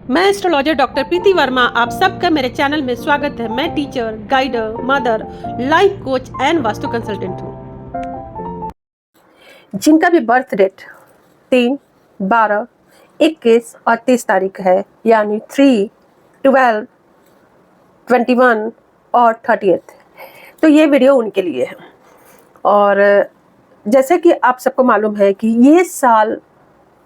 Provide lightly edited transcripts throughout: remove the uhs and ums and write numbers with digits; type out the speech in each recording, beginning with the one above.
मैं astrologer doctor प्रीति वर्मा, आप सबका मेरे चैनल में स्वागत है। मैं teacher, guider, mother, life coach and vastu consultant हूँ। जिनका भी बर्थ डेट 3, 12, 21 और 30 तारीख है, यानी 3, 12, 21 और 30th, तो ये वीडियो उनके लिए है। और जैसे कि आप सबको मालूम है कि ये साल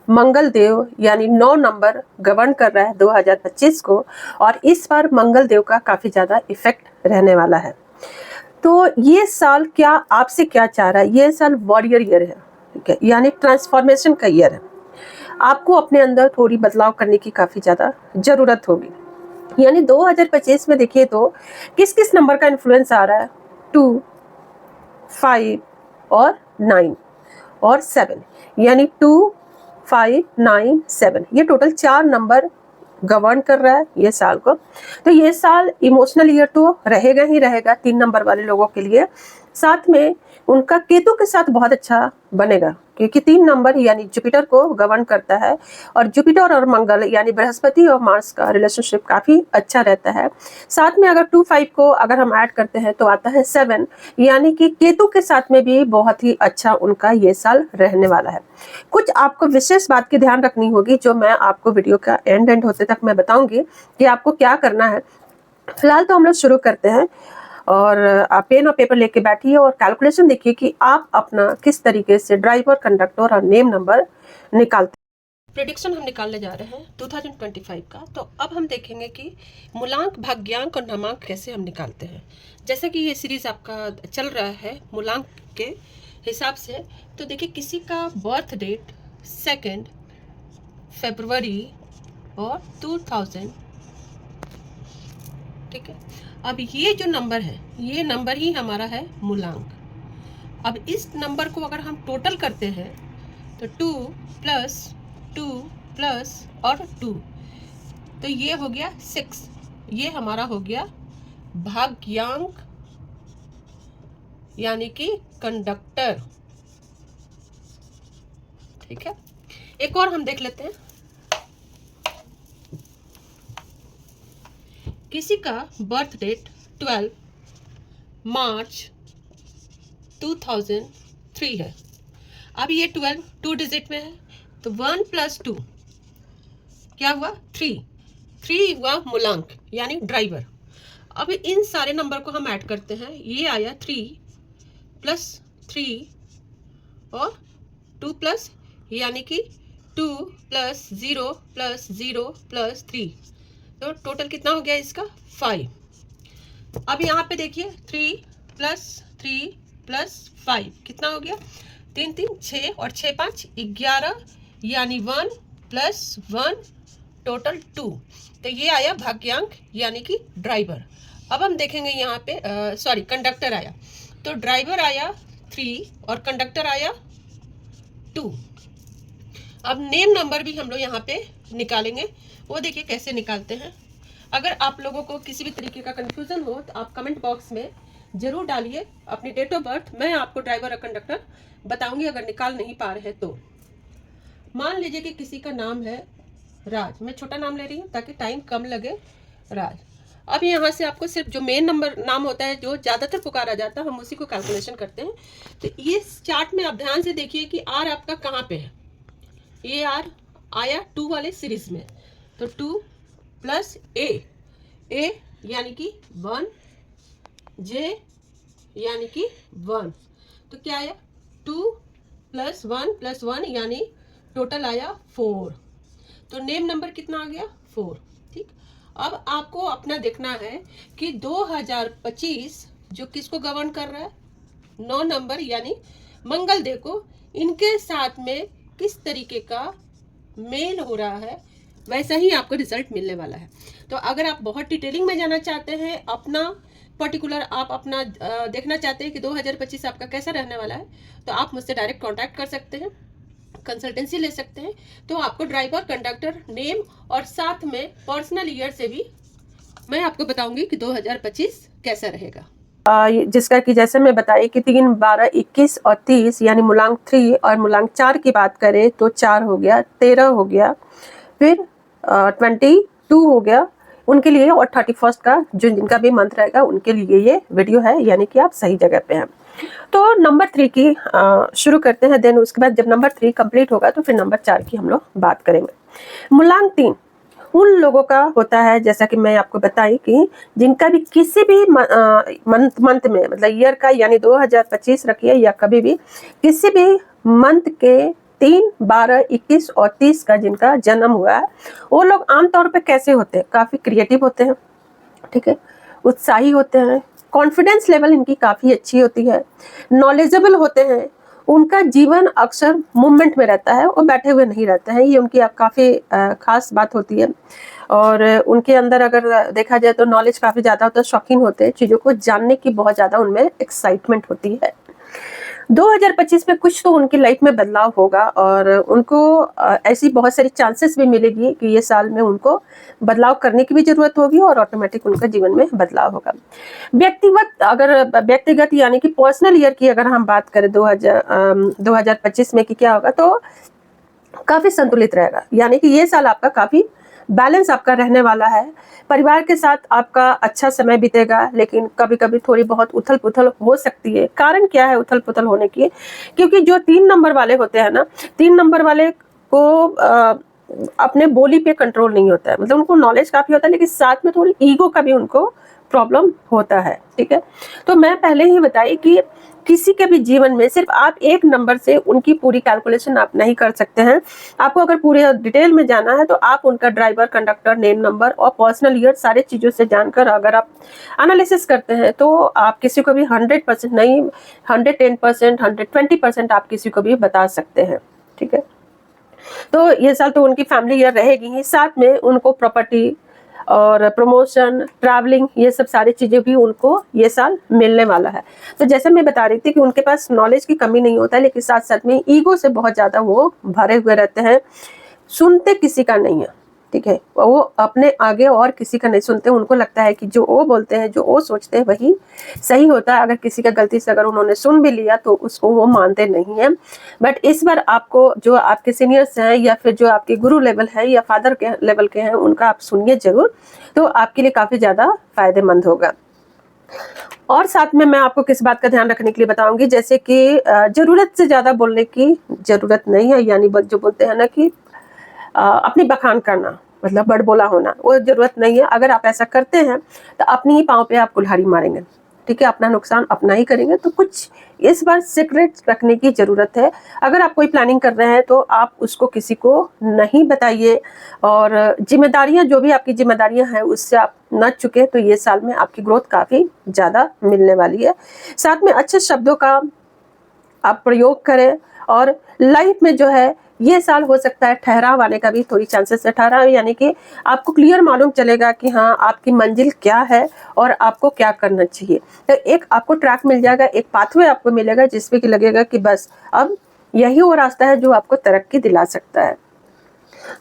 मंगल देव यानी 9 नंबर गवर्न कर रहा है 2025 को, और इस बार मंगल देव का काफ़ी ज़्यादा इफेक्ट रहने वाला है। तो ये साल क्या आपसे क्या चाह रहा है? ये साल वॉरियर ईयर है, ठीक है, यानी ट्रांसफॉर्मेशन का ईयर है। आपको अपने अंदर थोड़ी बदलाव करने की काफ़ी ज़्यादा ज़रूरत होगी। यानी 2025 में देखिए तो किस किस नंबर का इन्फ्लुएंस आ रहा है? 2, 5 और 9 और 7, यानी 2, 5, 9, 7, ये टोटल 4 नंबर गवर्न कर रहा है ये साल को। तो ये साल इमोशनल ईयर तो रहेगा ही रहेगा 3 नंबर वाले लोगों के लिए। साथ में उनका केतु के साथ बहुत अच्छा बनेगा, क्योंकि 3 नंबर यानी जुपिटर को गवर्न करता है, और जुपिटर और मंगल यानी बृहस्पति और मार्स का रिलेशनशिप काफ़ी अच्छा रहता है। साथ में अगर 2, 5 को अगर हम ऐड करते हैं तो आता है 7, यानी कि केतु के साथ में भी बहुत ही अच्छा उनका ये साल रहने वाला है। कुछ आपको विशेष बात की ध्यान रखनी होगी, जो मैं आपको वीडियो का एंड होते तक मैं बताऊंगी कि आपको क्या करना है। फिलहाल तो हम लोग शुरू करते हैं, और आप पेन और पेपर लेके बैठिए और कैलकुलेशन देखिए कि आप अपना किस तरीके से ड्राइवर, कंडक्टर और नेम नंबर निकालते हैं। प्रेडिक्शन हम निकालने जा रहे हैं 2025 का। तो अब हम देखेंगे कि मूलांक, भाग्यांक और नामांक कैसे हम निकालते हैं। जैसे कि ये सीरीज आपका चल रहा है मूलांक के हिसाब से, तो देखिए किसी का बर्थ डेट 2 फरवरी और 2000, ठीक है। अब ये जो नंबर है, ये नंबर ही हमारा है मूलांक। अब इस नंबर को अगर हम टोटल करते हैं तो 2 प्लस 2 प्लस और 2, तो ये हो गया 6। ये हमारा हो गया भाग्यांक यानी कि कंडक्टर, ठीक है। एक और हम देख लेते हैं। किसी का बर्थ डेट 12 मार्च 2003 है। अब ये 12 2 डिजिट में है, तो 1 + 2 क्या हुआ? 3 हुआ मूलांक यानी ड्राइवर। अब इन सारे नंबर को हम ऐड करते हैं, ये आया 3 + 3 और 2 प्लस, यानी कि 2 + 0 + 0 + 3, तो टोटल कितना हो गया इसका? 5। अब यहाँ पे देखिए 3 + 3 + 5 कितना हो गया? 3 3 6 और 6 5 11, यानी 1 + 1 टोटल 2। तो ये आया भाग्यांक यानी कि ड्राइवर। अब हम देखेंगे यहाँ पे सॉरी कंडक्टर आया, तो ड्राइवर आया 3 और कंडक्टर आया 2। अब नेम नंबर भी हम लोग यहाँ पे निकालेंगे, वो देखिए कैसे निकालते हैं। अगर आप लोगों को किसी भी तरीके का कंफ्यूजन हो तो आप कमेंट बॉक्स में जरूर डालिए अपनी डेट ऑफ बर्थ। मैं आपको ड्राइवर और कंडक्टर बताऊंगी अगर निकाल नहीं पा रहे हैं तो। मान लीजिए कि किसी का नाम है राज, मैं छोटा नाम ले रही हूँ ताकि टाइम कम लगे, राज। अब यहाँ से आपको सिर्फ जो मेन नंबर नाम होता है, जो ज़्यादातर पुकारा जाता है, हम उसी को कैलकुलेशन करते हैं। तो इस चार्ट में आप ध्यान से देखिए कि आर आपका कहाँ पे है। ये आर आया 2 वाले सीरीज में, तो 2 + ए यानी कि 1, जे यानी कि 1, तो क्या आया? 2 + 1 + 1 यानी टोटल आया 4। तो नेम नंबर कितना आ गया? 4, ठीक। अब आपको अपना देखना है कि 2025 जो किसको गवर्न कर रहा है? 9 नंबर यानी मंगल देव को, इनके साथ में किस तरीके का मेल हो रहा है, वैसा ही आपको रिजल्ट मिलने वाला है। तो अगर आप बहुत डिटेलिंग में जाना चाहते हैं, अपना पर्टिकुलर आप अपना देखना चाहते हैं कि 2025 आपका कैसा रहने वाला है, तो आप मुझसे डायरेक्ट कांटेक्ट कर सकते हैं, कंसल्टेंसी ले सकते हैं। तो आपको ड्राइवर, कंडक्टर, नेम और साथ में पर्सनल ईयर से भी मैं आपको बताऊंगी कि 2025 कैसा रहेगा। जिसका कि जैसे मैं बताई कि 3, 12, 21 और 30, यानी मूलांक 3 और मूलांक 4 की बात करें तो 4 हो गया, 13 हो गया, फिर 22 हो गया उनके लिए, और 31 का जो जिनका भी मंथ रहेगा उनके लिए ये वीडियो है, यानी कि आप सही जगह पे हैं। तो नंबर 3 की शुरू करते हैं, देन उसके बाद जब नंबर 3 कंप्लीट होगा तो फिर नंबर 4 की हम लोग बात करेंगे। मूलांक 3 उन लोगों का होता है, जैसा कि मैं आपको बताई, कि जिनका भी किसी भी मंथ में, मतलब ईयर का यानी 2025 रखिए या कभी भी किसी भी मंथ के 3, 12, 21 और 30 का जिनका जन्म हुआ है, वो लोग आमतौर पे कैसे होते हैं, काफ़ी क्रिएटिव होते हैं, ठीक है, उत्साही होते हैं, कॉन्फिडेंस लेवल इनकी काफ़ी अच्छी होती है, नॉलेजेबल होते हैं, उनका जीवन अक्सर मूवमेंट में रहता है, वो बैठे हुए नहीं रहते हैं, ये उनकी काफ़ी खास बात होती है। और उनके अंदर अगर देखा जाए तो नॉलेज काफ़ी ज़्यादा होता है, शौकीन होते हैं, चीज़ों को जानने की बहुत ज़्यादा उनमें एक्साइटमेंट होती है। 2025 में कुछ तो उनकी लाइफ में बदलाव होगा, और उनको ऐसी बहुत सारी चांसेस भी मिलेगी कि ये साल में उनको बदलाव करने की भी जरूरत होगी, और ऑटोमेटिक उनका जीवन में बदलाव होगा। व्यक्तिगत यानी कि पर्सनल ईयर की अगर हम बात करें 2025 में कि क्या होगा, तो काफी संतुलित रहेगा, यानी कि ये साल आपका काफी बैलेंस आपका रहने वाला है। परिवार के साथ आपका अच्छा समय बीतेगा, लेकिन कभी कभी थोड़ी बहुत उथल पुथल हो सकती है। कारण क्या है उथल पुथल होने की? क्योंकि जो 3 नंबर वाले होते हैं ना, 3 नंबर वाले को अपने बोली पे कंट्रोल नहीं होता है, मतलब उनको नॉलेज काफी होता है, लेकिन साथ में थोड़ी ईगो का भी उनको प्रॉब्लम होता है, ठीक है। तो मैं पहले ही बताई कि किसी के भी जीवन में सिर्फ आप एक नंबर से उनकी पूरी कैलकुलेशन आप नहीं कर सकते हैं। आपको अगर पूरे डिटेल में जाना है तो आप उनका ड्राइवर, कंडक्टर, नेम नंबर और पर्सनल ईयर सारे चीज़ों से जानकर अगर आप एनालिसिस करते हैं तो आप किसी को भी 100% नहीं, 110%, 120% आप किसी को भी बता सकते हैं, ठीक है। तो ये साल तो उनकी फैमिली ईयर रहेगी ही, साथ में उनको प्रॉपर्टी और प्रमोशन, ट्रैवलिंग, ये सब सारी चीज़ें भी उनको ये साल मिलने वाला है। तो जैसे मैं बता रही थी कि उनके पास नॉलेज की कमी नहीं होता है, लेकिन साथ साथ में ईगो से बहुत ज़्यादा वो भरे हुए रहते हैं, सुनते किसी का नहीं है, ठीक है। वो अपने आगे और किसी का नहीं सुनते, उनको लगता है कि जो वो बोलते हैं, जो वो सोचते हैं वही सही होता है। अगर किसी का गलती से अगर उन्होंने सुन भी लिया तो उसको वो मानते नहीं हैं। बट इस बार आपको जो आपके सीनियर्स हैं या फिर जो आपके गुरु लेवल है या फादर के लेवल के हैं, उनका आप सुनिए जरूर, तो आपके लिए काफ़ी ज़्यादा फायदेमंद होगा। और साथ में मैं आपको किस बात का ध्यान रखने के लिए बताऊंगी, जैसे कि ज़रूरत से ज़्यादा बोलने की ज़रूरत नहीं है, यानी जो बोलते हैं ना कि अपनी बखान करना, मतलब बड़बोला होना, वो जरूरत नहीं है। अगर आप ऐसा करते हैं तो अपनी ही पाँव पे आप कुल्हाड़ी मारेंगे, ठीक है, अपना नुकसान अपना ही करेंगे। तो कुछ इस बार सीक्रेट रखने की ज़रूरत है। अगर आप कोई प्लानिंग कर रहे हैं तो आप उसको किसी को नहीं बताइए, और जिम्मेदारियां, जो भी आपकी जिम्मेदारियां हैं उससे आप न चुके, तो ये साल में आपकी ग्रोथ काफ़ी ज़्यादा मिलने वाली है। साथ में अच्छे शब्दों का आप प्रयोग करें, और लाइफ में जो है ये साल हो सकता है ठहराव आने का भी थोड़ी चांसेस है। ठहराव यानी कि आपको क्लियर मालूम चलेगा कि हाँ आपकी मंजिल क्या है और आपको क्या करना चाहिए। तो एक आपको ट्रैक मिल जाएगा, एक पाथवे आपको मिलेगा जिसपे कि लगेगा कि बस अब यही वो रास्ता है जो आपको तरक्की दिला सकता है।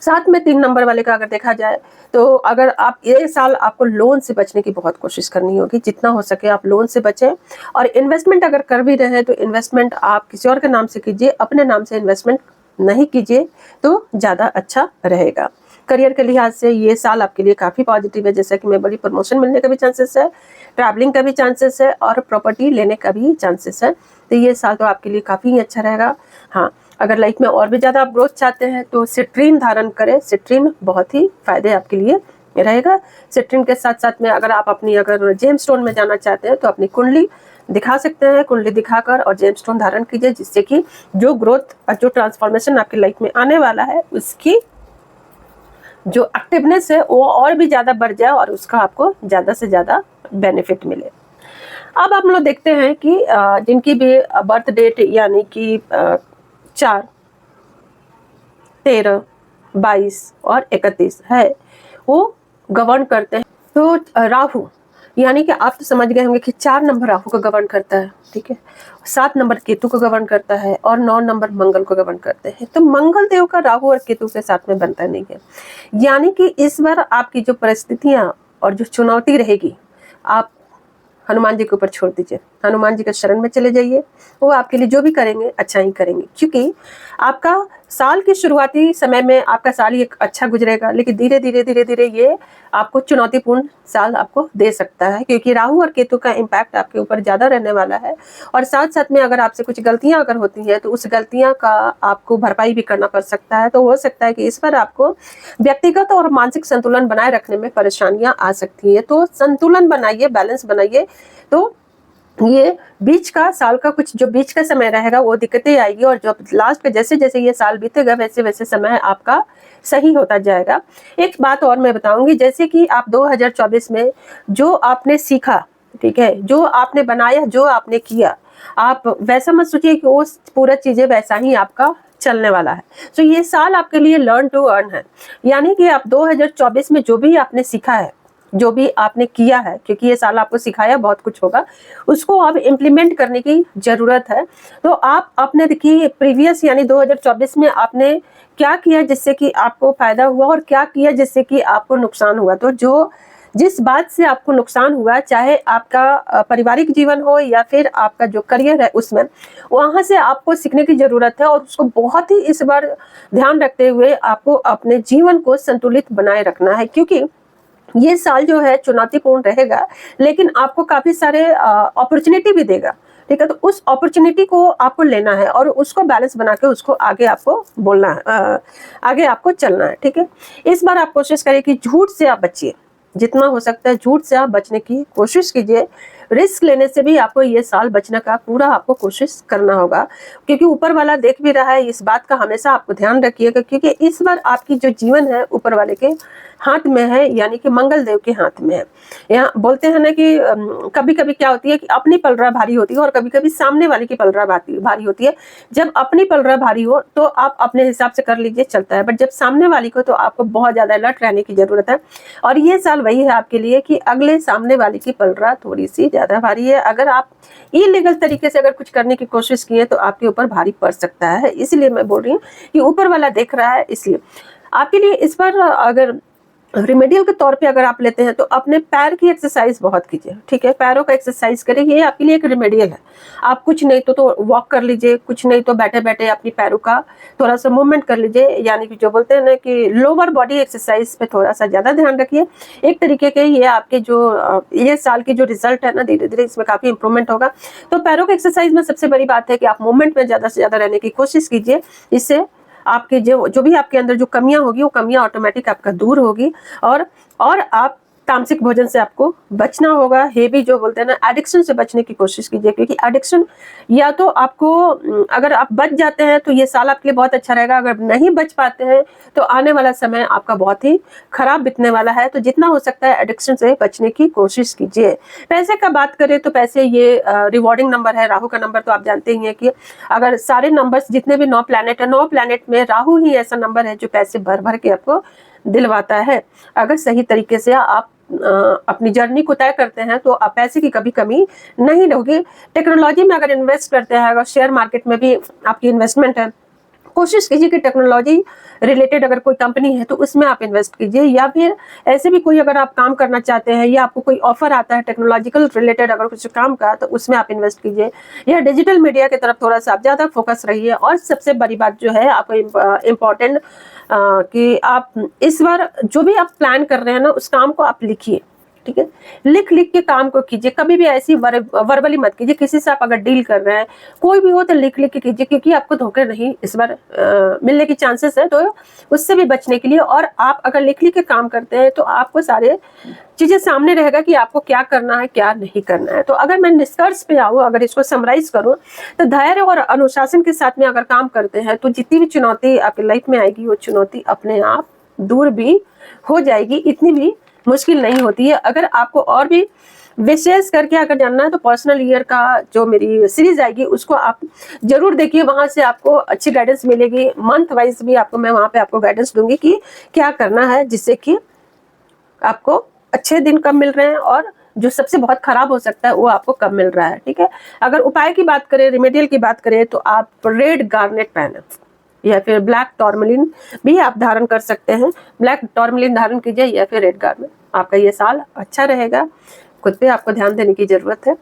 साथ में 3 नंबर वाले का अगर देखा जाए तो अगर आप ये साल आपको लोन से बचने की बहुत कोशिश करनी होगी, जितना हो सके आप लोन से बचें। और इन्वेस्टमेंट अगर कर भी रहे हैं तो इन्वेस्टमेंट आप किसी और के नाम से कीजिए, अपने नाम से इन्वेस्टमेंट नहीं कीजिए तो ज़्यादा अच्छा रहेगा। करियर के लिहाज से ये साल आपके लिए काफ़ी पॉजिटिव है, जैसे कि मैं बड़ी प्रमोशन मिलने का भी चांसेस है, ट्रैवलिंग का भी चांसेस है, और प्रॉपर्टी लेने का भी चांसेस है। तो ये साल तो आपके लिए काफ़ी अच्छा रहेगा। हाँ, अगर लाइफ में और भी ज़्यादा आप ग्रोथ चाहते हैं तो सिट्रीन धारण करें। सिट्रीन बहुत ही फायदे आपके लिए रहेगा। सिट्रीन के साथ साथ में अगर आप अपनी अगर जेम स्टोन में जाना चाहते हैं तो अपनी कुंडली दिखा सकते हैं, कुंडली दिखाकर और जेम स्टोन धारण कीजिए, जिससे कि जो ग्रोथ और जो ट्रांसफॉर्मेशन आपकी लाइफ में आने वाला है उसकी जो एक्टिवनेस है वो और भी ज़्यादा बढ़ जाए और उसका आपको ज़्यादा से ज़्यादा बेनिफिट मिले। अब हम लोग देखते हैं कि जिनकी भी बर्थ डेट यानी कि 4, 13, 22 और 31 है, वो गवर्न करते हैं। तो राहु, यानी कि आप तो समझ गए होंगे कि 4 नंबर राहु को गवर्न करता है, ठीक है, 7 नंबर केतु को गवर्न करता है और 9 नंबर मंगल को गवर्न करते हैं। तो मंगल देव का राहु और केतु के साथ में बनता नहीं है, यानी कि इस बार आपकी जो परिस्थितियां और जो चुनौती रहेगी, आप हनुमान जी के ऊपर छोड़ दीजिए, हनुमान जी के शरण में चले जाइए, वो आपके लिए जो भी करेंगे अच्छा ही करेंगे। क्योंकि आपका साल के शुरुआती समय में आपका साल ये अच्छा गुजरेगा, लेकिन धीरे धीरे ये आपको चुनौतीपूर्ण साल आपको दे सकता है, क्योंकि राहु और केतु का इम्पैक्ट आपके ऊपर ज़्यादा रहने वाला है। और साथ साथ में अगर आपसे कुछ गलतियां अगर होती हैं तो उस गलतियां का आपको भरपाई भी करना पड़ सकता है। तो हो सकता है कि इस पर आपको व्यक्तिगत और मानसिक संतुलन बनाए रखने में परेशानियां आ सकती है। तो संतुलन बनाइए, बैलेंस बनाइए। तो ये बीच का साल का कुछ जो बीच का समय रहेगा वो दिक्कतें आएगी, और जब लास्ट पे जैसे जैसे ये साल बीतेगा वैसे वैसे समय आपका सही होता जाएगा। एक बात और मैं बताऊंगी, जैसे कि आप 2024 में जो आपने सीखा, ठीक है, जो आपने बनाया, जो आपने किया, आप वैसा मत सोचिए कि वो पूरा चीजें वैसा ही आपका चलने वाला है। तो ये साल आपके लिए लर्न टू अर्न है, यानी कि आप 2024 में जो भी आपने सीखा है, जो भी आपने किया है, क्योंकि ये साल आपको सिखाया बहुत कुछ होगा, उसको अब इम्प्लीमेंट करने की जरूरत है। तो आप अपने देखिए प्रीवियस यानी 2024 में आपने क्या किया जिससे कि आपको फायदा हुआ, और क्या किया जिससे कि आपको नुकसान हुआ। तो जो जिस बात से आपको नुकसान हुआ, चाहे आपका पारिवारिक जीवन हो या फिर आपका जो करियर है उसमें, वहां से आपको सीखने की जरूरत है, और उसको बहुत ही इस बार ध्यान रखते हुए आपको अपने जीवन को संतुलित बनाए रखना है। क्योंकि ये साल जो है चुनौतीपूर्ण रहेगा, लेकिन आपको काफी सारे अपॉर्चुनिटी भी देगा, ठीक है। तो उस अपॉर्चुनिटी को आपको लेना है और उसको बैलेंस बना के उसको आगे आपको बोलना है, आगे आपको चलना है, ठीक है। इस बार आप कोशिश करिए कि झूठ से आप बचिए, जितना हो सकता है झूठ से आप बचने की कोशिश कीजिए। रिस्क लेने से भी आपको ये साल बचने का पूरा आपको कोशिश करना होगा, क्योंकि ऊपर वाला देख भी रहा है। इस बात का हमेशा आपको ध्यान रखिएगा, क्योंकि इस बार आपकी जो जीवन है ऊपर वाले के हाथ में है, यानी कि मंगल देव के हाथ में है। यहाँ बोलते हैं ना कि कभी कभी क्या होती है कि अपनी पलड़ा भारी होती है और कभी कभी सामने वाले की पलड़ा भारी होती है। जब अपनी पलड़ा भारी हो तो आप अपने हिसाब से कर लीजिए, चलता है, बट जब सामने वाली को, तो आपको बहुत ज्यादा अलर्ट रहने की जरूरत है। और ये साल वही है आपके लिए कि अगले सामने वाली की पलड़ा थोड़ी सी ज्यादा भारी है। अगर आप इलीगल तरीके से अगर कुछ करने की कोशिश की है तो आपके ऊपर भारी पड़ सकता है। इसलिए मैं बोल रही हूँ कि ऊपर वाला देख रहा है, इसलिए आपके लिए इस पर अगर रेमेडियल के तौर पे अगर आप लेते हैं तो अपने पैर की एक्सरसाइज बहुत कीजिए, ठीक है। पैरों का एक्सरसाइज करिए, ये आपके लिए एक रेमेडियल है। आप कुछ नहीं तो वॉक कर लीजिए, कुछ नहीं तो बैठे बैठे अपनी पैरों का थोड़ा सा मूवमेंट कर लीजिए, यानी कि जो बोलते हैं ना कि लोअर बॉडी एक्सरसाइज पे थोड़ा सा ज्यादा ध्यान रखिए। एक तरीके के ये आपके जो ये साल की जो रिजल्ट है ना, धीरे धीरे इसमें काफी इंप्रूवमेंट होगा। तो पैरों के एक्सरसाइज में सबसे बड़ी बात है कि आप मूवमेंट में ज्यादा से ज्यादा रहने की कोशिश कीजिए। इससे आपके जो भी आपके अंदर जो कमियां होगी वो कमियां ऑटोमेटिक आपका दूर होगी। और आप तामसिक भोजन से आपको बचना होगा। हेवी जो बोलते हैं ना, एडिक्शन से बचने की कोशिश कीजिए, क्योंकि एडिक्शन या तो आपको अगर आप बच जाते हैं तो ये साल आपके लिए बहुत अच्छा रहेगा। अगर नहीं बच पाते हैं तो आने वाला समय आपका बहुत ही खराब बीतने वाला है। तो जितना हो सकता है एडिक्शन से बचने की कोशिश कीजिए। पैसे का बात करें तो पैसे ये रिवॉर्डिंग नंबर है, राहु का नंबर तो आप जानते ही हैं कि अगर सारे नंबर्स जितने भी 9 प्लैनेट है, 9 प्लैनेट में राहु ही ऐसा नंबर है जो पैसे भर भर के आपको दिलवाता है। अगर सही तरीके से आप अपनी जर्नी को तय करते हैं तो आप पैसे की कभी कमी नहीं होगी। टेक्नोलॉजी में अगर इन्वेस्ट करते हैं, अगर शेयर मार्केट में भी आपकी इन्वेस्टमेंट है, कोशिश कीजिए कि टेक्नोलॉजी रिलेटेड अगर कोई कंपनी है तो उसमें आप इन्वेस्ट कीजिए। या फिर ऐसे भी कोई अगर आप काम करना चाहते हैं या आपको कोई ऑफर आता है टेक्नोलॉजिकल रिलेटेड अगर कुछ काम का, तो उसमें आप इन्वेस्ट कीजिए। या डिजिटल मीडिया की तरफ थोड़ा सा आप ज़्यादा फोकस रहिए। और सबसे बड़ी बात जो है आपको इम्पोर्टेंट कि आप इस बार जो भी आप प्लान कर रहे हैं ना, उस काम को आप लिखिए, ठीक है। लिख लिख के काम को कीजिए, कभी भी ऐसी वर्बली मत कीजिए। किसी से आप अगर डील कर रहे हैं, कोई भी हो, तो लिख लिख के कीजिए, क्योंकि आपको धोखे नहीं इस बार मिलने की चांसेस है। तो उससे भी बचने के लिए, और आप अगर लिख लिख के काम करते हैं तो आपको सारे चीजें सामने रहेगा कि आपको क्या करना है, क्या नहीं करना है। तो अगर मैं निष्कर्ष पे आऊँ, अगर इसको समराइज करूँ, तो धैर्य और अनुशासन के साथ में अगर काम करते हैं तो जितनी भी चुनौती आपकी लाइफ में आएगी वो चुनौती अपने आप दूर भी हो जाएगी। इतनी भी मुश्किल नहीं होती है। अगर आपको और भी विशेष करके अगर जानना है तो पर्सनल ईयर का जो मेरी सीरीज आएगी उसको आप जरूर देखिए, वहां से आपको अच्छी गाइडेंस मिलेगी। मंथ वाइज भी आपको मैं वहां पे आपको गाइडेंस दूंगी कि क्या करना है, जिससे कि आपको अच्छे दिन कब मिल रहे हैं और जो सबसे बहुत खराब हो सकता है वो आपको कब मिल रहा है, ठीक है। अगर उपाय की बात करें, रेमेडियल की बात करें, तो आप रेड गार्नेट पहने या फिर ब्लैक टॉर्मलिन भी आप धारण कर सकते हैं। ब्लैक टॉर्मलिन धारण कीजिए या फिर रेड गार्नेट। आपका ये साल अच्छा रहेगा। खुद पे आपको ध्यान देने की जरूरत है।